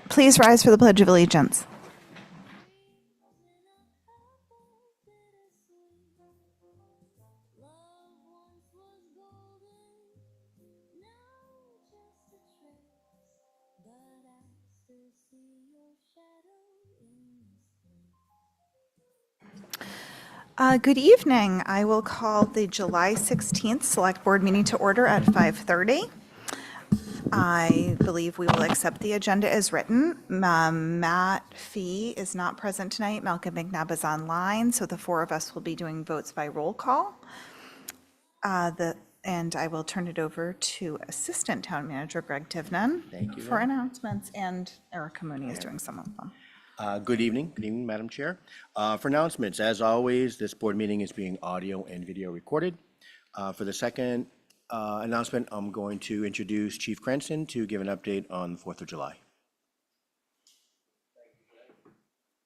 Please rise for the Pledge of Allegiance. Good evening. I will call the July 16th Select Board meeting to order at 5:30. I believe we will accept the agenda as written. Matt Fee is not present tonight. Malcolm McNabb is online, so the four of us will be doing votes by roll call. And I will turn it over to Assistant Town Manager Greg Tivnan for announcements, and Erica Mooney is doing some of them. Good evening, Madam Chair. For announcements, as always, this board meeting is being audio and video recorded. For the second announcement, I'm going to introduce Chief Cranston to give an update on the 4th of July.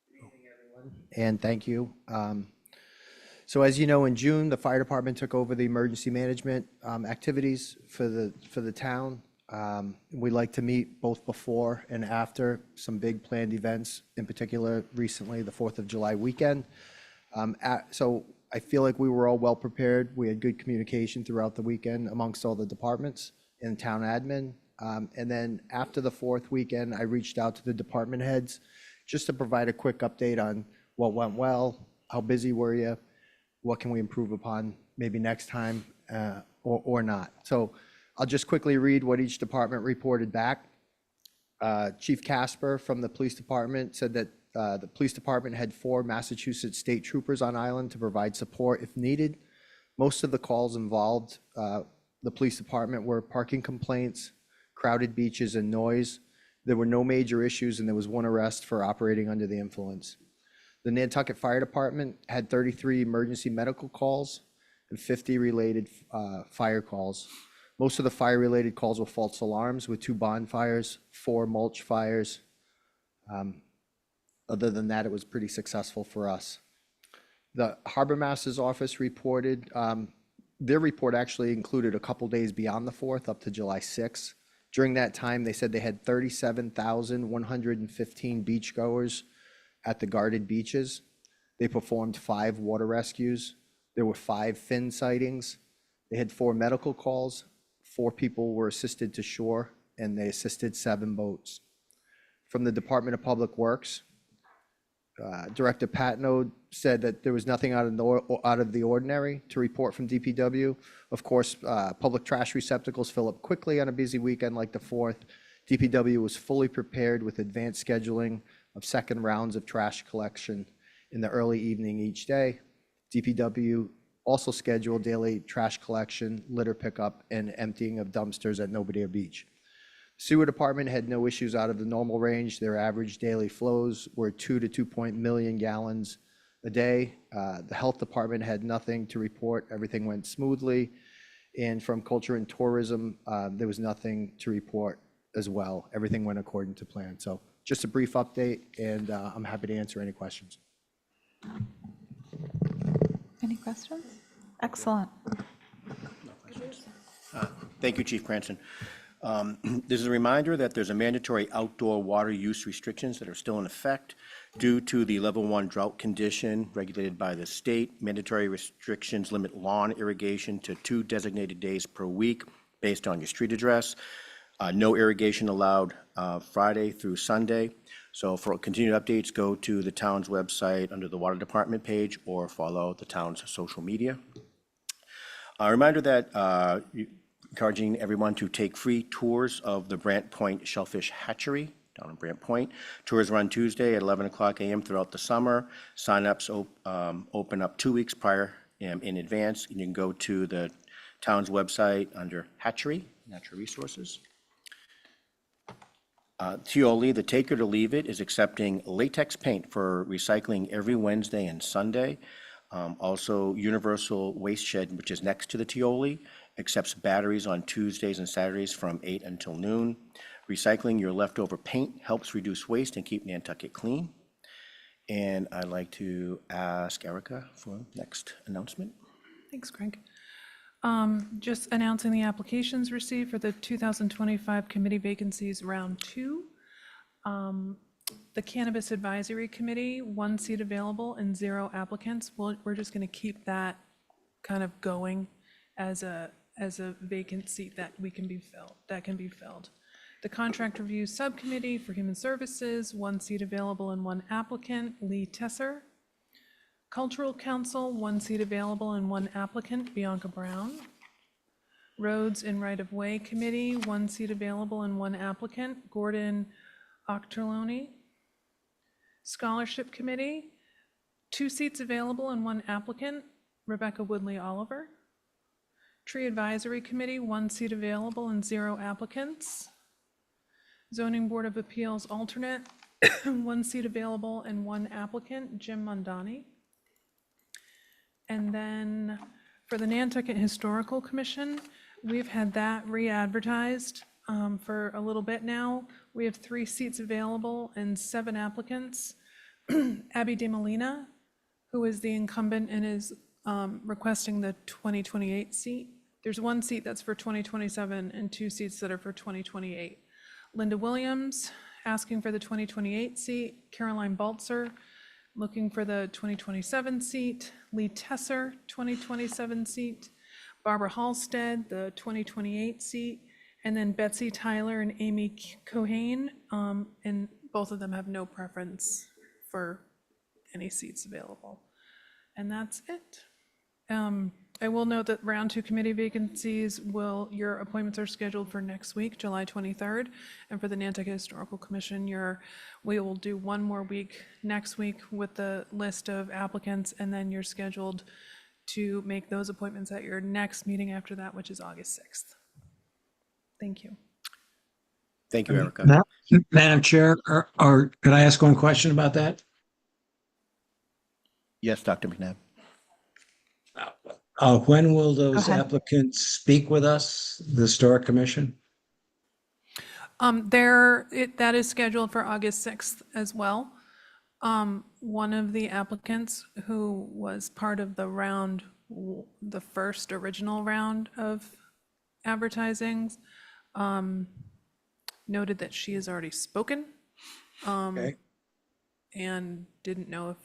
Good evening, everyone, and thank you. So as you know, in June, the fire department took over the emergency management activities for the town. We like to meet both before and after some big planned events, in particular recently the 4th of July weekend. So I feel like we were all well prepared. We had good communication throughout the weekend amongst all the departments and town admin. And then after the 4th weekend, I reached out to the department heads just to provide a quick update on what went well, how busy were you, what can we improve upon maybe next time or not. So I'll just quickly read what each department reported back. Chief Casper from the police department said that the police department had 4 Massachusetts state troopers on island to provide support if needed. Most of the calls involved the police department were parking complaints, crowded beaches, and noise. There were no major issues, and there was 1 arrest for operating under the influence. The Nantucket Fire Department had 33 emergency medical calls and 50 related fire calls. Most of the fire-related calls were false alarms, with 2 bonfires, 4 mulch fires. Other than that, it was pretty successful for us. The Harbor Master's office reported, their report actually included a couple days beyond the 4th, up to July 6th. During that time, they said they had 37,115 beachgoers at the guarded beaches. They performed 5 water rescues. There were 5 fin sightings. They had 4 medical calls. 4 people were assisted to shore, and they assisted 7 boats. From the Department of Public Works, Director Patno said that there was nothing out of the ordinary to report from DPW. Of course, public trash receptacles fill up quickly on a busy weekend like the 4th. DPW was fully prepared with advanced scheduling of second rounds of trash collection in the early evening each day. DPW also scheduled daily trash collection, litter pickup, and emptying of dumpsters at Nobodere Beach. Sewer department had no issues out of the normal range. Their average daily flows were 2 to 2 million gallons a day. The health department had nothing to report. Everything went smoothly. And from culture and tourism, there was nothing to report as well. Everything went according to plan. So just a brief update, and I'm happy to answer any questions. Any questions? Excellent. Thank you, Chief Cranston. This is a reminder that there's a mandatory outdoor water use restrictions that are still in effect due to the level 1 drought condition regulated by the state. Mandatory restrictions limit lawn irrigation to 2 designated days per week based on your street address. No irrigation allowed Friday through Sunday. So for continued updates, go to the town's website under the Water Department page or follow the town's social media. A reminder that encouraging everyone to take free tours of the Brant Point Shellfish Hatchery down in Brant Point. Tours run Tuesday at 11 o'clock a.m. throughout the summer. Sign-ups open up 2 weeks prior in advance. And you can go to the town's website under Hatchery, Natural Resources. Tioli, the Take It or Leave It, is accepting latex paint for recycling every Wednesday and Sunday. Also, Universal Waste Shed, which is next to the Tioli, accepts batteries on Tuesdays and Saturdays from 8 until noon. Recycling your leftover paint helps reduce waste and keep Nantucket clean. And I'd like to ask Erica for next announcement. Thanks, Craig. Just announcing the applications received for the 2025 committee vacancies, round 2. The Cannabis Advisory Committee, 1 seat available and 0 applicants. We're just going to keep that kind of going as a vacant seat that can be filled. The Contract Review Subcommittee for Human Services, 1 seat available and 1 applicant, Lee Tesser. Cultural Council, 1 seat available and 1 applicant, Bianca Brown. Roads and Right-of-Way Committee, 1 seat available and 1 applicant, Gordon Octorloni. Scholarship Committee, 2 seats available and 1 applicant, Rebecca Woodley Oliver. Tree Advisory Committee, 1 seat available and 0 applicants. Zoning Board of Appeals alternate, 1 seat available and 1 applicant, Jim Mondani. And then for the Nantucket Historical Commission, we've had that re-advertised for a little bit now. We have 3 seats available and 7 applicants. Abby DeMolina, who is the incumbent and is requesting the 2028 seat. There's 1 seat that's for 2027 and 2 seats that are for 2028. Linda Williams, asking for the 2028 seat. Caroline Baltzer, looking for the 2027 seat. Lee Tesser, 2027 seat. Barbara Halstead, the 2028 seat. And then Betsy Tyler and Amy Cohane, and both of them have no preference for any seats available. And that's it. I will note that round 2 committee vacancies your appointments are scheduled for next week, July 23rd. And for the Nantucket Historical Commission, we will do 1 more week next week with the list of applicants, and then you're scheduled to make those appointments at your next meeting after that, which is August 6th. Thank you. Thank you, Erica. Madam Chair, or could I ask one question about that? Yes, Dr. McNabb. When will those ahead. applicants speak with us, the Historic Commission? That is scheduled for August 6th as well. One of the applicants who was part of the first original round of advertisings, noted that she has already spoken. Okay. And didn't know if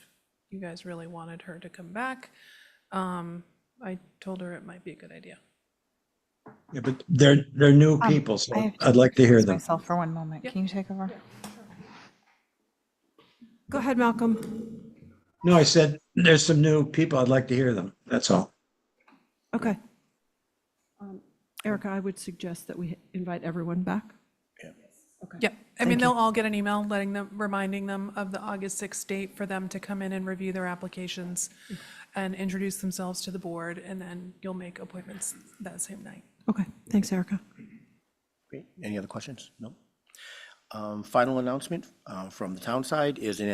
you guys really wanted her to come back. I told her it might be a good idea. Yeah, but they're new people, so I have I'd like to hear excuse them. myself for 1 moment. Can you take over? Go ahead, Malcolm. No, I said there's some new people. I'd like to hear them. That's all. Okay. Erica, I would suggest that we invite everyone back. Okay. Yep, I mean, they'll all get an email reminding them of the August 6th date for them to come in and review their applications and introduce themselves to the board, and then you'll make appointments that same night. Okay, thanks, Erica. Great. Any other questions? No? Final announcement from the town side is the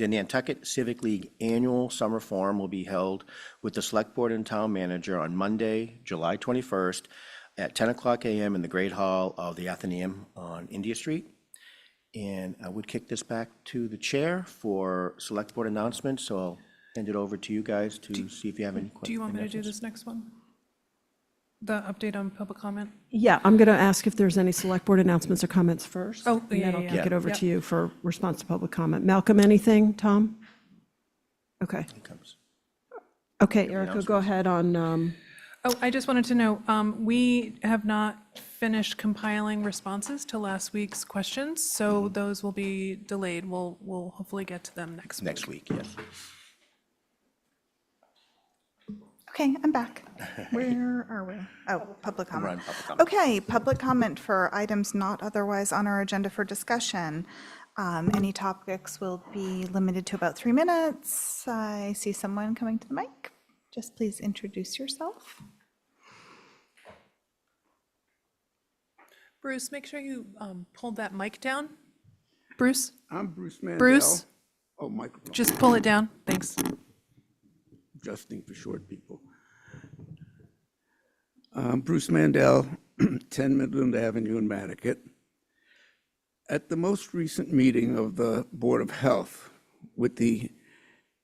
Nantucket Civic League Annual Summer Forum will be held with the Select Board and Town Manager on Monday, July 21st at 10:00 a.m. in the Great Hall of the Athenaeum on India Street. And I would kick this back to the chair for Select Board announcements, so I'll hand it over to you guys to see if you have any questions. Do you want me to do this next one? The update on public comment? Yeah, I'm going to ask if there's any select board announcements or comments first. Oh, And yeah, then I'll yeah, kick yeah. it over Yep. to you for response to public comment. Malcolm, anything? Tom? Okay. Here comes. Okay, Erica, go ahead on, Oh, I just wanted to know, we have not finished compiling responses to last week's questions, so those will be delayed. We'll hopefully get to them next week. Next week, yes. Okay, I'm back. Where are we? Oh, public We're comment. on public comment. Okay, public comment for items not otherwise on our agenda for discussion. Any topics will be limited to about 3 minutes. I see someone coming to the mic. Just please introduce yourself. Bruce, make sure you pull that mic down. Bruce, I'm Bruce Mandel. Bruce? Oh, microphone. just pull it down. Thanks. Adjusting for short people. Bruce Mandel, 10 Midland Avenue in Nantucket. At the most recent meeting of the Board of Health, with the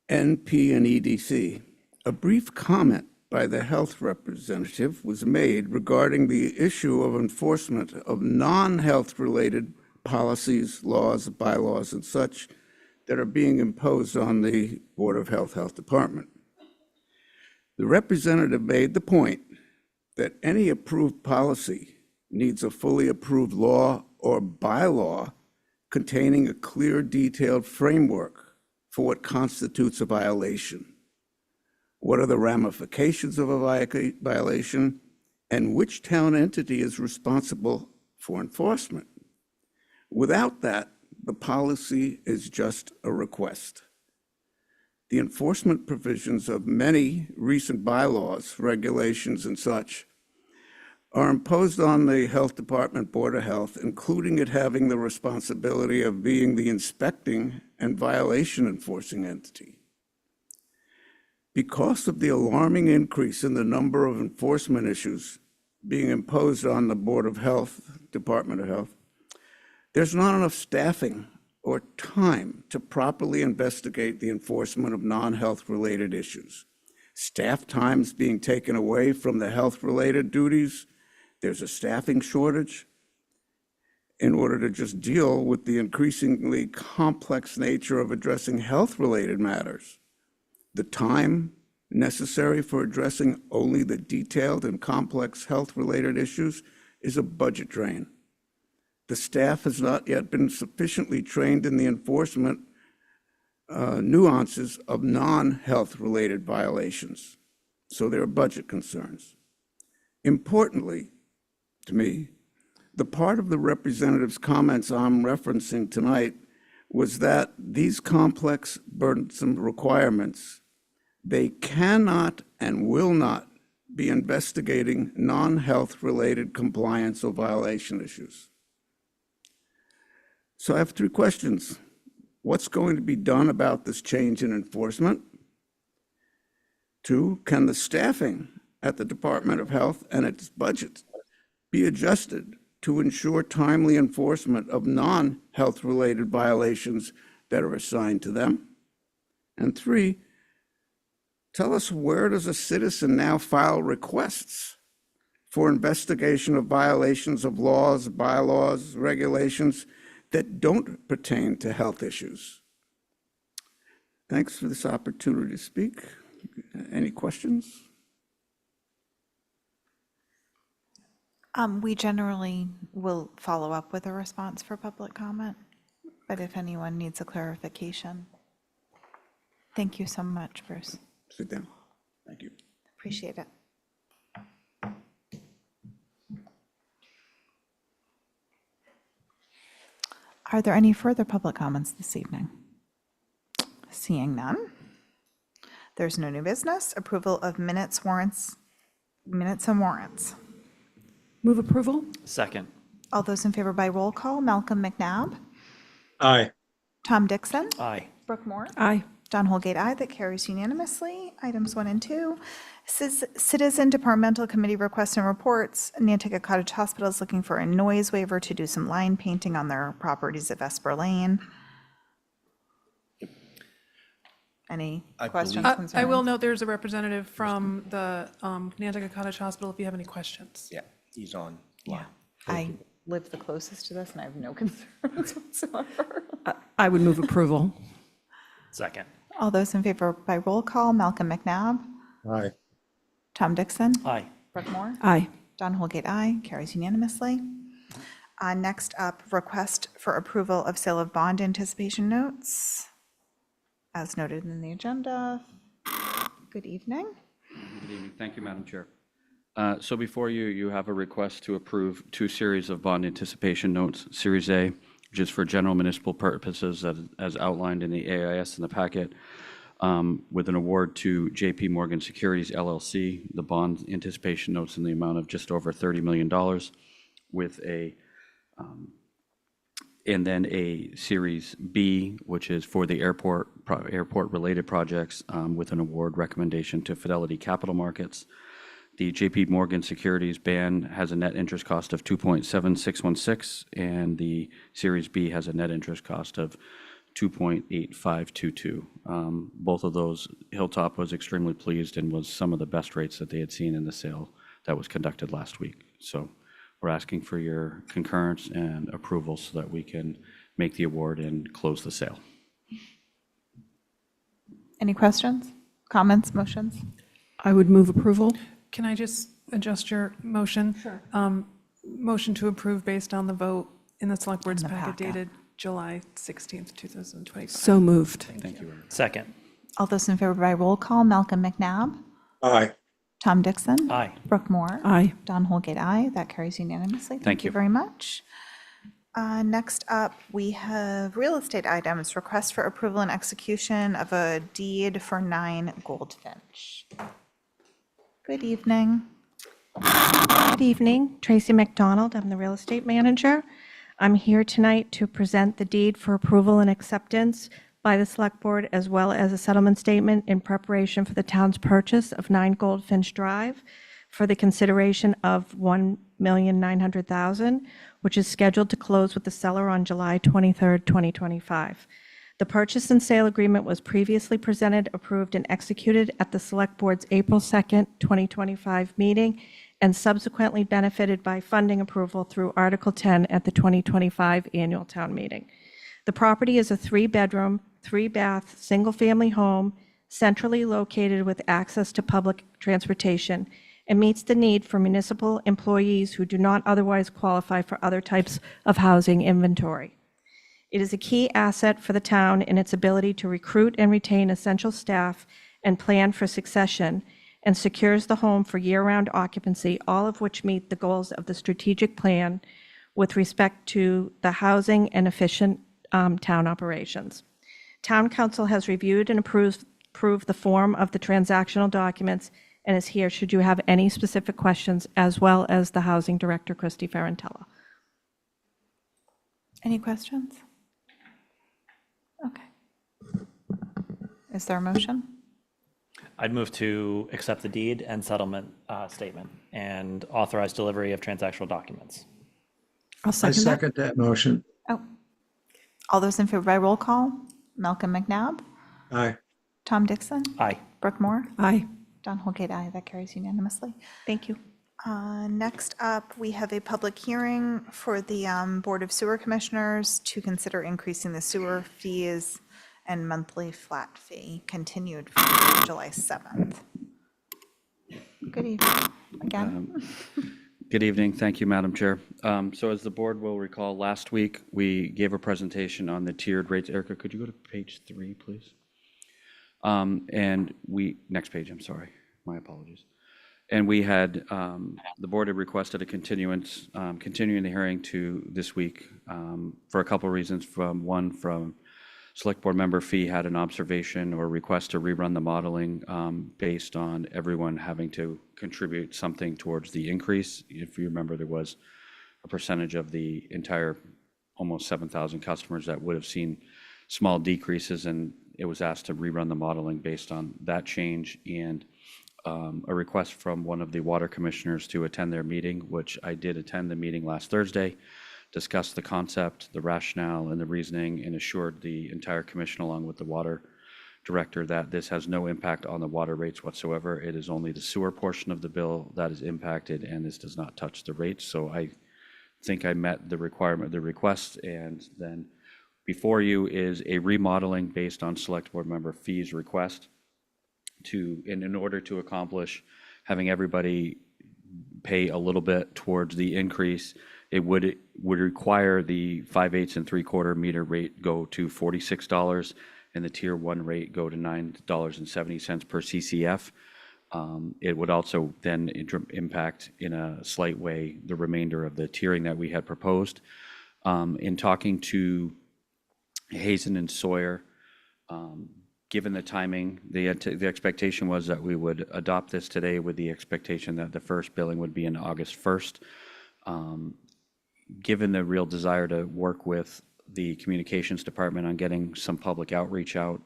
NP and EDC. A brief comment by the health representative was made regarding the issue of enforcement of non-health related policies, laws, bylaws, and such that are being imposed on the Board of Health Department. The representative made the point that any approved policy needs a fully approved law or bylaw containing a clear, detailed framework for what constitutes a violation. What are the ramifications of a violation, and which town entity is responsible for enforcement? Without that, the policy is just a request. The enforcement provisions of many recent bylaws, regulations, and such are imposed on the Health Department Board of Health, including it having the responsibility of being the inspecting and violation enforcing entity. Because of the alarming increase in the number of enforcement issues being imposed on the Board of Health, Department of Health, there's not enough staffing or time to properly investigate the enforcement of non-health related issues. Staff time's being taken away from the health-related duties. There's a staffing shortage in order to just deal with the increasingly complex nature of addressing health-related matters. The time necessary for addressing only the detailed and complex health-related issues is a budget drain. The staff has not yet been sufficiently trained in the enforcement nuances of non-health related violations, so there are budget concerns. Importantly, to me, the part of the representative's comments I'm referencing tonight was that these complex, burdensome requirements, they cannot and will not be investigating non-health related compliance or violation issues. So I have three questions. What's going to be done about this change in enforcement? 2, can the staffing at the Department of Health and its budget be adjusted to ensure timely enforcement of non-health related violations that are assigned to them? And 3, tell us, where does a citizen now file requests for investigation of violations of laws, bylaws, regulations that don't pertain to health issues? Thanks for this opportunity to speak. Any questions? We generally will follow up with a response for public comment, but if anyone needs a clarification. Thank you so much, Bruce. Sit down. Thank you. Appreciate it. Are there any further public comments this evening? Seeing none. There's no new business. Approval of minutes, minutes and warrants. Move approval? Second. All those in favor by roll call: Malcolm McNabb, Aye. Tom Dixon, Aye. Brooke Moore, Aye. John Holgate, aye. That carries unanimously. Items 1 and 2. Citizen Departmental Committee requests and reports. Nantucket Cottage Hospital is looking for a noise waiver to do some line painting on their properties at Vesper Lane. Any questions, concerns? I will note there's a representative from the Nantucket Cottage Hospital if you have any questions. Yeah, he's on. Yeah, I live the closest to this and I have no concerns whatsoever. I would move approval. Second. All those in favor by roll call: Malcolm McNabb, Aye. Tom Dixon, Aye. Brooke Moore, Aye. John Holgate, aye. Carries unanimously. Next up, request for approval of sale of bond anticipation notes, as noted in the agenda. Good evening. Good evening. Thank you, Madam Chair. So before you, you have a request to approve 2 series of bond anticipation notes. Series A, which is for general municipal purposes as outlined in the AIS in the packet, with an award to JP Morgan Securities LLC, the bond anticipation notes in the amount of just over $30 million, with a, and then a Series B, which is for the airport-related projects, with an award recommendation to Fidelity Capital Markets. The JP Morgan Securities ban has a net interest cost of 2.7616, and the Series B has a net interest cost of 2.8522. Both of those, Hilltop was extremely pleased and was some of the best rates that they had seen in the sale that was conducted last week. So we're asking for your concurrence and approval so that we can make the award and close the sale. Any questions, comments, motions? I would move approval. Can I just adjust your motion? Sure. Motion to approve based on the vote in the Select Board's In the packet packet. dated July 16th, 2025. So moved. Thank you. Second. All those in favor by roll call, Malcolm McNabb, Aye. Tom Dixon. Aye. Brooke Moore. Aye. Don Holgate, aye. That carries unanimously. Thank you. Very much. Next up, we have real estate items, request for approval and execution of a deed for 9 Goldfinch. Good evening. Good evening, Tracy McDonald. I'm the real estate manager. I'm here tonight to present the deed for approval and acceptance by the Select Board, as well as a settlement statement in preparation for the town's purchase of 9 Goldfinch Drive for the consideration of $1,900,000, which is scheduled to close with the seller on July 23rd, 2025. The purchase and sale agreement was previously presented, approved, and executed at the Select Board's April 2nd, 2025 meeting, and subsequently benefited by funding approval through Article 10 at the 2025 annual town meeting. The property is a 3-bedroom, 3-bath, single-family home, centrally located with access to public transportation, and meets the need for municipal employees who do not otherwise qualify for other types of housing inventory. It is a key asset for the town in its ability to recruit and retain essential staff and plan for succession, and secures the home for year-round occupancy, all of which meet the goals of the strategic plan with respect to the housing and efficient town operations. Town Council has reviewed and approved the form of the transactional documents and is here should you have any specific questions, as well as the Housing Director, Christy Ferrantella. Any questions? Okay. Is there a motion? I'd move to accept the deed and settlement statement and authorize delivery of transactional documents. I'll I second that. second that motion. Oh, all those in favor by roll call, Malcolm McNabb, Aye. Tom Dixon, Aye. Brooke Moore, Aye. Don Holgate, aye. That carries unanimously. Thank you. Next up, we have a public hearing for the Board of Sewer Commissioners to consider increasing the sewer fees and monthly flat fee, continued from July 7th. Good evening again. Good evening. Thank you, Madam Chair. So as the board will recall, last week, we gave a presentation on the tiered rates. Erica, could you go to page 3, please? Next page, I'm sorry. My apologies. And we had, the board had requested a continuance, continuing the hearing to this week for a couple of reasons. From Select Board Member Fee had an observation or request to rerun the modeling based on everyone having to contribute something towards the increase. If you remember, there was a percentage of the entire almost 7,000 customers that would have seen small decreases, and it was asked to rerun the modeling based on that change, and a request from one of the water commissioners to attend their meeting, which I did attend the meeting last Thursday, discussed the concept, the rationale, and the reasoning, and assured the entire commission, along with the water director, that this has no impact on the water rates whatsoever. It is only the sewer portion of the bill that is impacted, and this does not touch the rates. So I think I met the requirement, the request, and then before you is a remodeling based on Select Board Member Fee's request in order to accomplish having everybody pay a little bit towards the increase. It would require the 5/8 and 3/4 meter rate go to $46 and the tier 1 rate go to $9.70 per CCF. It would also then impact in a slight way the remainder of the tiering that we had proposed. In talking to Hazen and Sawyer, given the timing, the expectation was that we would adopt this today with the expectation that the first billing would be in August 1st. Given the real desire to work with the communications department on getting some public outreach out,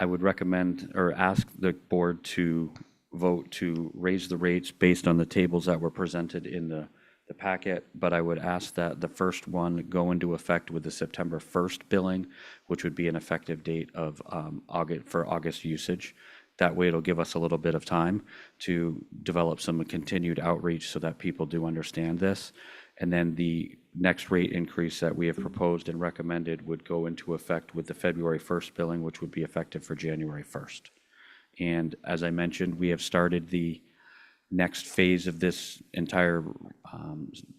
I would recommend or ask the board to vote to raise the rates based on the tables that were presented in the the packet, but I would ask that the first one go into effect with the September 1st billing, which would be an effective date of August usage. That way it'll give us a little bit of time to develop some continued outreach so that people do understand this. And then the next rate increase that we have proposed and recommended would go into effect with the February 1st billing, which would be effective for January 1st. And as I mentioned, we have started the next phase of this entire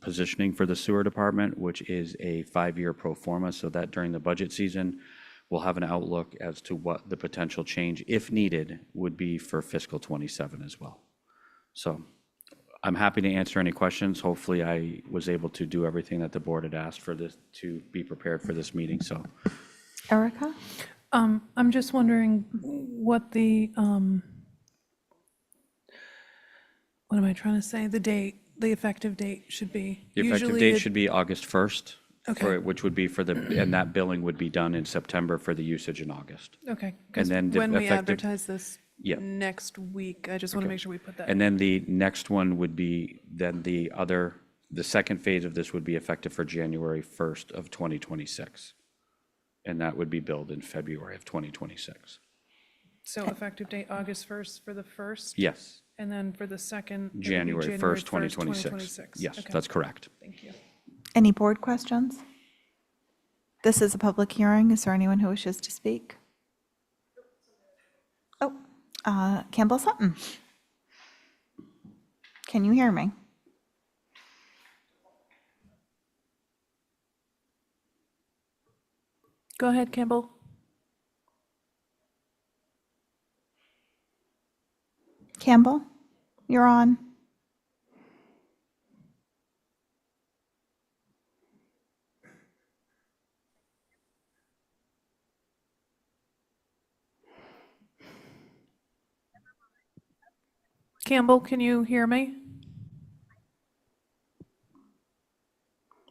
positioning for the sewer department, which is a 5-year pro forma, so that during the budget season, we'll have an outlook as to what the potential change, if needed, would be for fiscal '27 as well. So I'm happy to answer any questions. Hopefully I was able to do everything that the board had asked for this, to be prepared for this meeting, so. Erica? I'm just wondering what the, what am I trying to say? The effective date should be. The effective Usually date it- should be August 1st. Okay. Which would be for the, and that billing would be done in September for the usage in August. Okay, because then the when we effective- advertise this Yeah. next week, I just want to make sure we put that. And then the next one would be, then the second phase of this would be effective for January 1st of 2026. And that would be billed in February of 2026. So effective date August 1st for the first? Yes, And then for the second? it would be January 1st, 2026. Yes, Okay, that's correct. thank you. Any board questions? This is a public hearing. Is there anyone who wishes to speak? Oh, Campbell Sutton. Can you hear me? Go ahead, Campbell. Campbell, you're on. Campbell, can you hear me?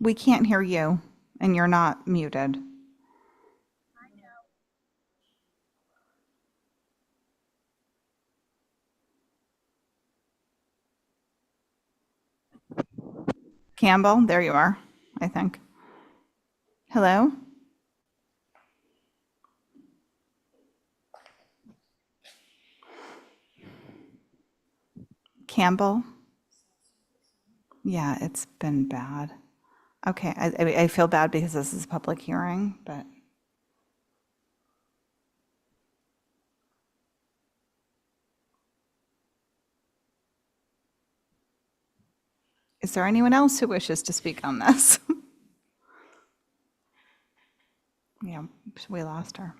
We can't hear you, and you're not muted. Campbell, there you are, I think. Hello? Campbell? Yeah, it's been bad. Okay, I feel bad because this is a public hearing, but. Is there anyone else who wishes to speak on this? Yeah, we lost her.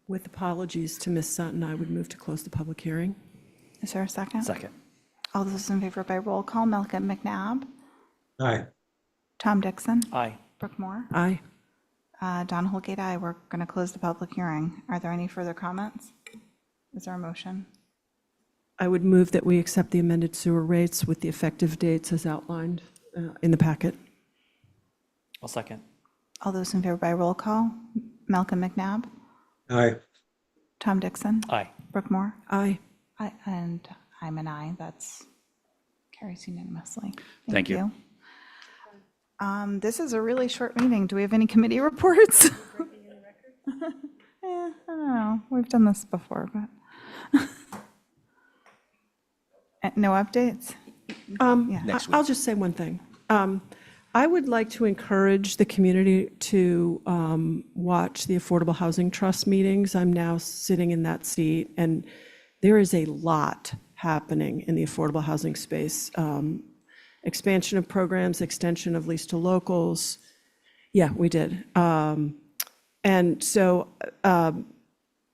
With apologies to Ms. Sutton, I would move to close the public hearing. Is there a second? Second. All those in favor by roll call, Malcolm McNabb, Aye. Tom Dixon, Aye. Brooke Moore, Aye. Don Holgate, aye. We're going to close the public hearing. Are there any further comments? Is there a motion? I would move that we accept the amended sewer rates with the effective dates as outlined in the packet. I'll second. All those in favor by roll call, Malcolm McNabb, Aye. Tom Dixon, Aye. Brooke Moore, Aye. and I'm an aye. That's carries unanimously. Thank you. This is a really short meeting. Do we have any committee reports? I don't know. We've done this before, but no updates? Next I'll just say one thing. I would like to encourage the community to watch the Affordable Housing Trust meetings. I'm now sitting in that seat, and there is a lot happening in the affordable housing space. Expansion of programs, extension of lease to locals. Yeah, we did. And so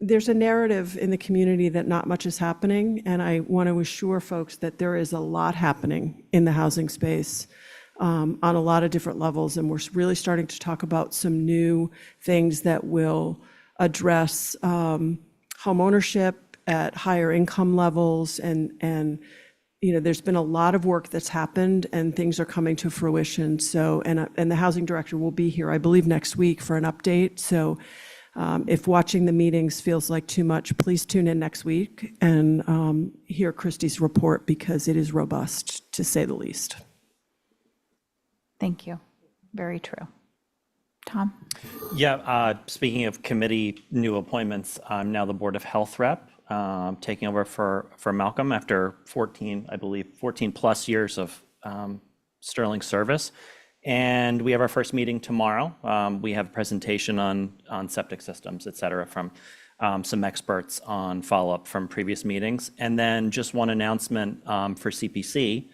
there's a narrative in the community that not much is happening, and I want to assure folks that there is a lot happening in the housing space on a lot of different levels, and we're really starting to talk about some new things that will address homeownership at higher income levels, and you know, there's been a lot of work that's happened, and things are coming to fruition. So, and the housing director will be here, I believe, next week for an update. So If watching the meetings feels like too much, please tune in next week and hear Christie's report because it is robust, to say the least. Thank you. Very true. Tom? Yeah, speaking of committee new appointments, I'm now the Board of Health rep, taking over for Malcolm after 14, I believe, 14-plus years of sterling service. And we have our first meeting tomorrow. We have a presentation on septic systems, et cetera, from some experts on follow-up from previous meetings. And then just one announcement for CPC.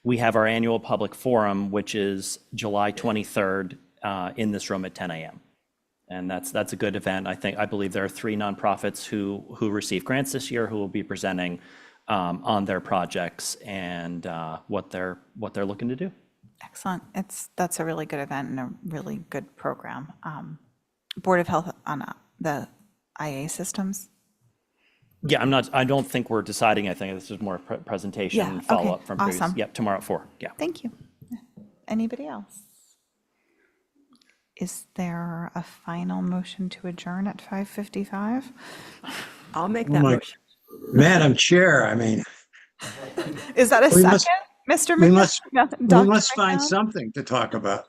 We have our annual public forum, which is July 23rd in this room at 10 a.m. And that's a good event. I believe there are 3 nonprofits who received grants this year who will be presenting on their projects and what they're looking to do. Excellent. That's a really good event and a really good program. Board of Health on the IA systems. Yeah, I don't think we're deciding. I think this is more a presentation Yeah, and follow-up okay, from previous. awesome. Yep, tomorrow at 4. Yeah. Thank you. Anybody else? Is there a final motion to adjourn at 5:55? I'll make that my- motion. Madam Chair, I mean, Is that a We second, must- Mr. we McNabb? must, we Dr. must find McNabb? something to talk about.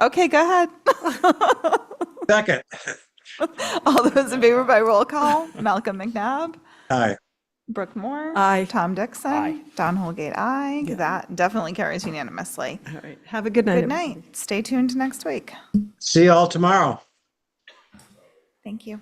Okay, go ahead. Second, All those in favor by roll call, Malcolm McNabb, aye. Brooke Moore. Aye. Tom Dixon. Aye. Don Holgate, aye. That definitely carries unanimously. All right. Have a good night. Good everybody. night. Stay tuned next week. See you all tomorrow. Thank you.